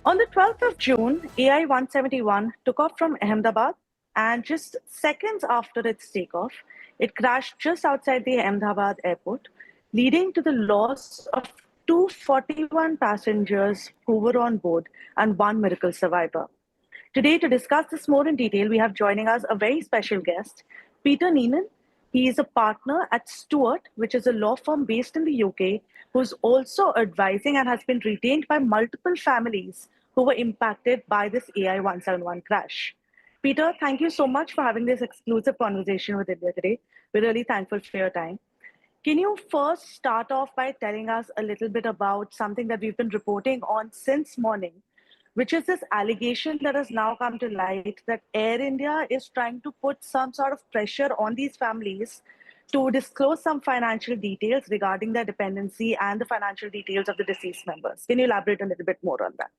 On the 12th of June, AI-171 took off from Ahmedabad, and just seconds after its takeoff, it crashed just outside the Ahmedabad airport, leading to the loss of 241 passengers who were on board and one miracle survivor. Today, to discuss this more in detail, we have joining us a very special guest, Peter Neenan. He is a partner at Stewart, which is a law firm based in the UK, who's also advising and has been retained by multiple families who were impacted by this AI 171 crash. Peter, thank you so much for having this exclusive conversation with India today. We're really thankful for your time. Can you first start off by telling us a little bit about something that we've been reporting on since morning, which is this allegation that has now come to light that Air India is trying to put some sort of pressure on these families to disclose some financial details regarding their dependency and the financial details of the deceased members. Can you elaborate a little bit more on that?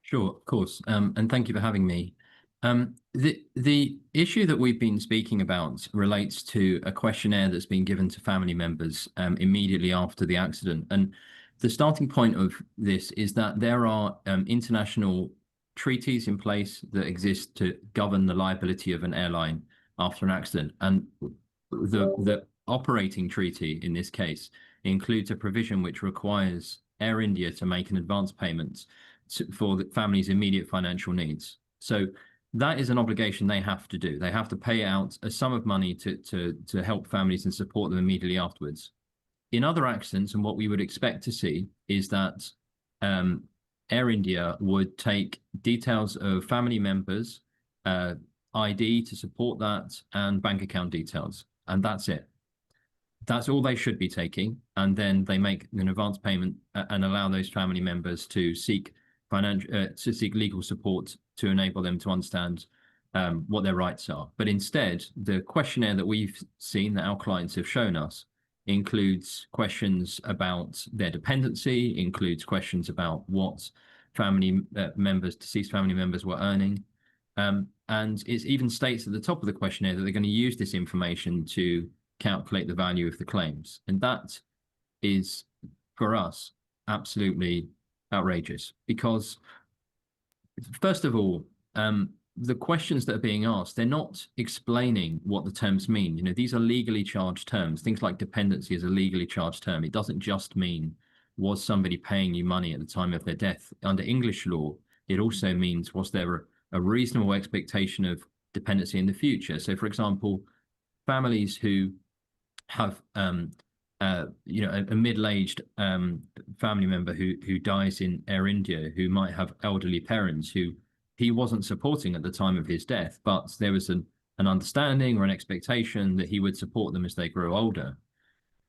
Sure, of course. And thank you for having me. The issue that we've been speaking about relates to a questionnaire that's been given to family members immediately after the accident. And the starting point of this is that there are international treaties in place that exist to govern the liability of an airline after an accident. And the operating treaty in this case includes a provision which requires Air India to make an advance payment for the family's immediate financial needs. So that is an obligation they have to do. They have to pay out a sum of money to help families and support them immediately afterwards. In other accidents, and what we would expect to see is that Air India would take details of family members, ID to support that, and bank account details, and that's it. That's all they should be taking, and then they make an advance payment and allow those family members to seek legal support to enable them to understand what their rights are. But instead, the questionnaire that we've seen that our clients have shown us includes questions about their dependency, includes questions about what deceased family members were earning. And it even states at the top of the questionnaire that they're going to use this information to calculate the value of the claims. And that is, for us, absolutely outrageous, because first of all, the questions that are being asked, they're not explaining what the terms mean. You know, these are legally charged terms. Things like dependency is a legally charged term. It doesn't just mean, was somebody paying you money at the time of their death? Under English law, it also means, was there a reasonable expectation of dependency in the future? So, for example, families who have a middle-aged family member who dies in Air India, who might have elderly parents who he wasn't supporting at the time of his death, but there was an understanding or an expectation that he would support them as they grew older.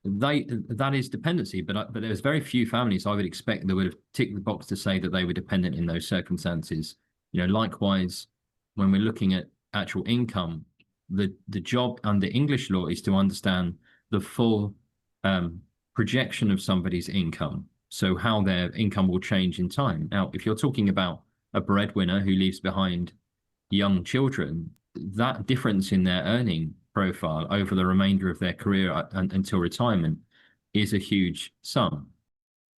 That is dependency, but there's very few families I would expect that would have ticked the box to say that they were dependent in those circumstances. You know, likewise, when we're looking at actual income, the job under English law is to understand the full projection of somebody's income, so how their income will change in time. Now, if you're talking about a breadwinner who leaves behind young children, that difference in their earning profile over the remainder of their career until retirement is a huge sum.